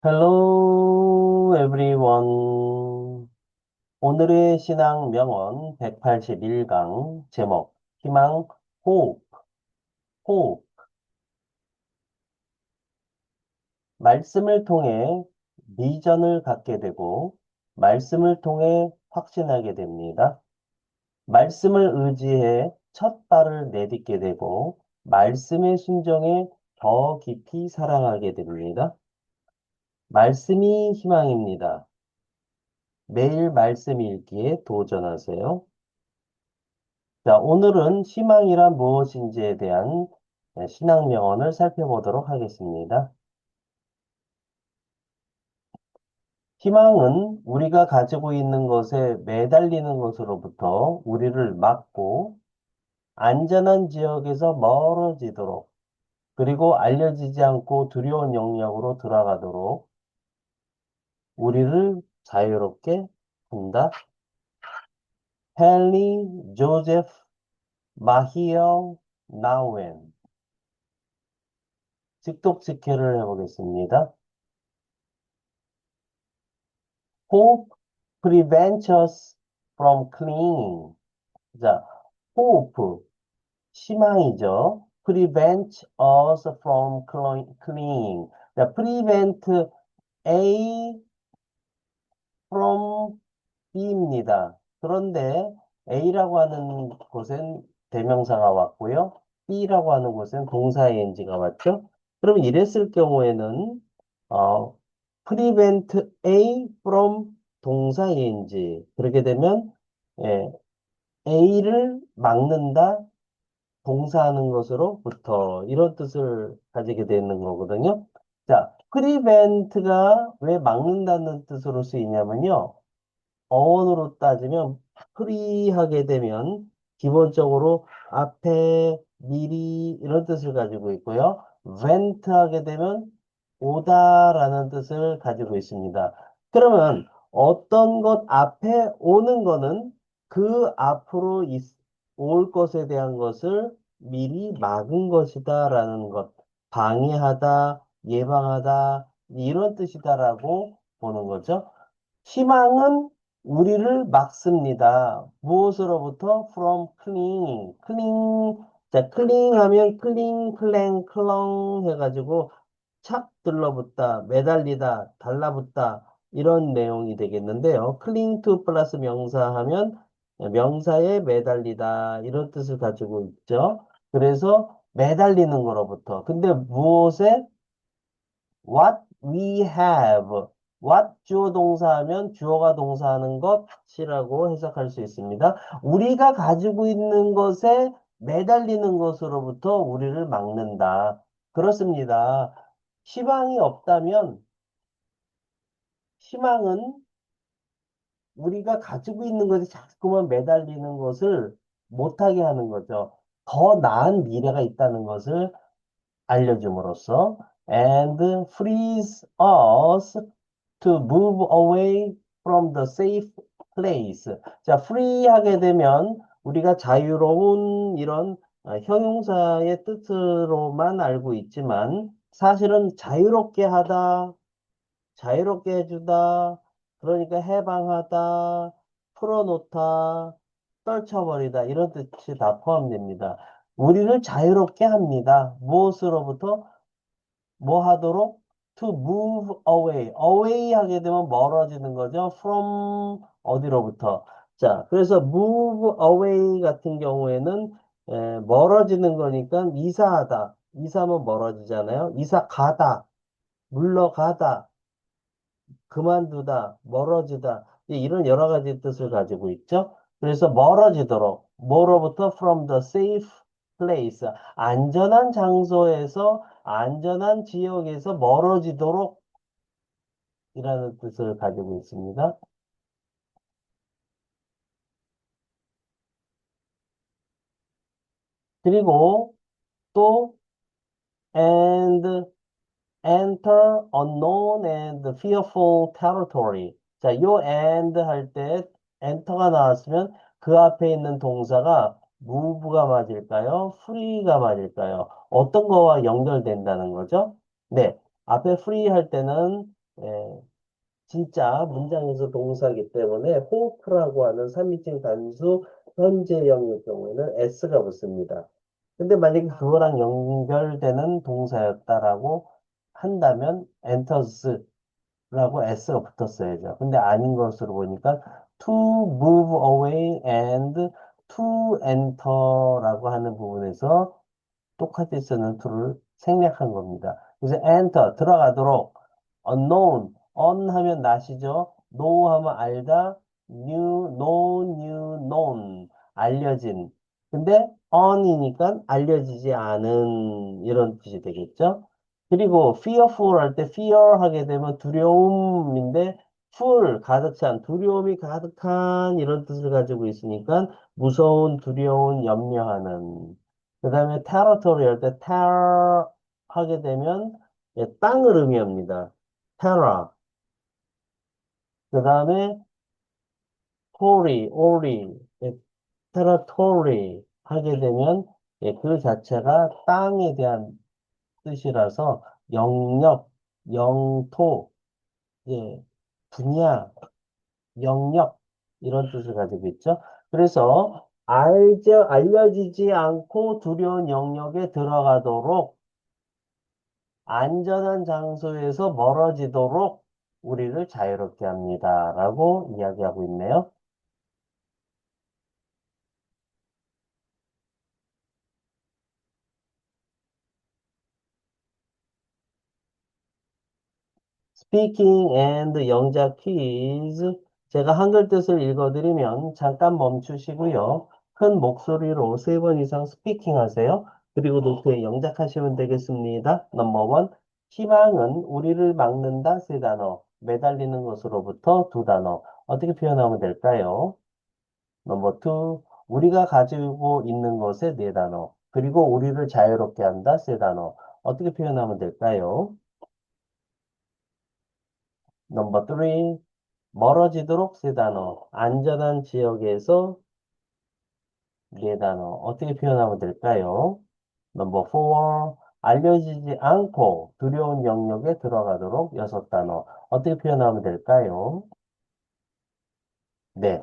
Hello everyone. 오늘의 신앙 명언 181강 제목 희망 호흡 호흡 말씀을 통해 비전을 갖게 되고 말씀을 통해 확신하게 됩니다. 말씀을 의지해 첫 발을 내딛게 되고 말씀의 순종에 더 깊이 사랑하게 됩니다. 말씀이 희망입니다. 매일 말씀 읽기에 도전하세요. 자, 오늘은 희망이란 무엇인지에 대한 신앙 명언을 살펴보도록 하겠습니다. 희망은 우리가 가지고 있는 것에 매달리는 것으로부터 우리를 막고 안전한 지역에서 멀어지도록 그리고 알려지지 않고 두려운 영역으로 들어가도록 우리를 자유롭게 한다. 헨리 조제프 마히어 나우엔 직독직해를 해보겠습니다. Hope prevents us from clinging. 자, hope, 희망이죠. prevent us from clinging. 자, prevent A from B입니다. 그런데 A라고 하는 곳엔 대명사가 왔고요. B라고 하는 곳엔 동사 ing가 왔죠. 그럼 이랬을 경우에는 어, prevent A from 동사 ing 그렇게 되면 예, A를 막는다 동사하는 것으로부터 이런 뜻을 가지게 되는 거거든요. 자, prevent가 왜 막는다는 뜻으로 쓰이냐면요. 어원으로 따지면 프리하게 되면 기본적으로 앞에 미리 이런 뜻을 가지고 있고요. vent 하게 되면 오다라는 뜻을 가지고 있습니다. 그러면 어떤 것 앞에 오는 거는 그 앞으로 올 것에 대한 것을 미리 막은 것이다라는 것. 방해하다, 예방하다 이런 뜻이다라고 보는 거죠. 희망은 우리를 막습니다. 무엇으로부터? From clinging. 자, clinging 하면 cling, clang, 클렁 해가지고 착 들러붙다, 매달리다, 달라붙다 이런 내용이 되겠는데요. cling to 플러스 명사 하면 명사에 매달리다 이런 뜻을 가지고 있죠. 그래서 매달리는 거로부터. 근데 무엇에? What we have. What 주어 동사하면 주어가 동사하는 것이라고 해석할 수 있습니다. 우리가 가지고 있는 것에 매달리는 것으로부터 우리를 막는다. 그렇습니다. 희망이 없다면 희망은 우리가 가지고 있는 것에 자꾸만 매달리는 것을 못하게 하는 거죠. 더 나은 미래가 있다는 것을 알려줌으로써 and frees us to move away from the safe place. 자, free 하게 되면 우리가 자유로운 이런 형용사의 뜻으로만 알고 있지만 사실은 자유롭게 하다, 자유롭게 해주다, 그러니까 해방하다, 풀어놓다, 떨쳐버리다 이런 뜻이 다 포함됩니다. 우리를 자유롭게 합니다. 무엇으로부터? 뭐 하도록? To move away. away 하게 되면 멀어지는 거죠. from 어디로부터. 자, 그래서 move away 같은 경우에는 멀어지는 거니까 이사하다. 이사하면 멀어지잖아요. 이사 가다. 물러가다. 그만두다. 멀어지다. 이런 여러 가지 뜻을 가지고 있죠. 그래서 멀어지도록. 뭐로부터? From the safe place. 안전한 장소에서 안전한 지역에서 멀어지도록 이라는 뜻을 가지고 있습니다. 그리고 또 and enter unknown and fearful territory. 자, 요 and 할 때 enter가 나왔으면 그 앞에 있는 동사가 move가 맞을까요? free가 맞을까요? 어떤 거와 연결된다는 거죠? 네. 앞에 free 할 때는 예, 진짜 문장에서 동사이기 때문에 hope라고 하는 3인칭 단수 현재형의 경우에는 s가 붙습니다. 근데 만약에 그거랑 연결되는 동사였다라고 한다면 enters라고 s가 붙었어야죠. 근데 아닌 것으로 보니까 to move away and to enter라고 하는 부분에서 똑같이 쓰는 to를 생략한 겁니다. 그래서 enter 들어가도록 unknown on 하면 낫이죠. know 하면 알다. new known new known 알려진. 근데 on이니까 알려지지 않은 이런 뜻이 되겠죠. 그리고 fearful 할 때 fear 하게 되면 두려움인데 full 가득 찬 두려움이 가득한 이런 뜻을 가지고 있으니까 무서운 두려운 염려하는 그 다음에 territory 할 때 terror 하게 되면 예, 땅을 의미합니다. terror. 그 다음에 tory, ory, 예, territory 하게 되면 예, 그 자체가 땅에 대한 뜻이라서 영역, 영토, 예, 분야, 영역 이런 뜻을 가지고 있죠. 그래서 알려지지 않고 두려운 영역에 들어가도록 안전한 장소에서 멀어지도록 우리를 자유롭게 합니다. 라고 이야기하고 있네요. Speaking and 영작 퀴즈. 제가 한글 뜻을 읽어드리면 잠깐 멈추시고요. 큰 목소리로 3번 이상 스피킹 하세요. 그리고 노트에 영작하시면 되겠습니다. 넘버 원. 희망은 우리를 막는다 세 단어. 매달리는 것으로부터 두 단어. 어떻게 표현하면 될까요? 넘버 투, 우리가 가지고 있는 것의 네 단어. 그리고 우리를 자유롭게 한다, 세 단어. 어떻게 표현하면 될까요? 넘버 쓰리, 멀어지도록 세 단어. 안전한 지역에서 네 단어. 어떻게 표현하면 될까요? 넘버 포, 알려지지 않고 두려운 영역에 들어가도록 여섯 단어. 어떻게 표현하면 될까요? 네.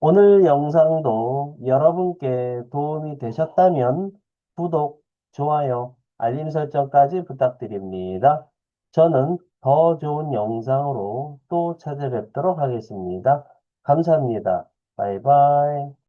오늘 영상도 여러분께 도움이 되셨다면 구독, 좋아요, 알림 설정까지 부탁드립니다. 저는 더 좋은 영상으로 또 찾아뵙도록 하겠습니다. 감사합니다. 바이바이.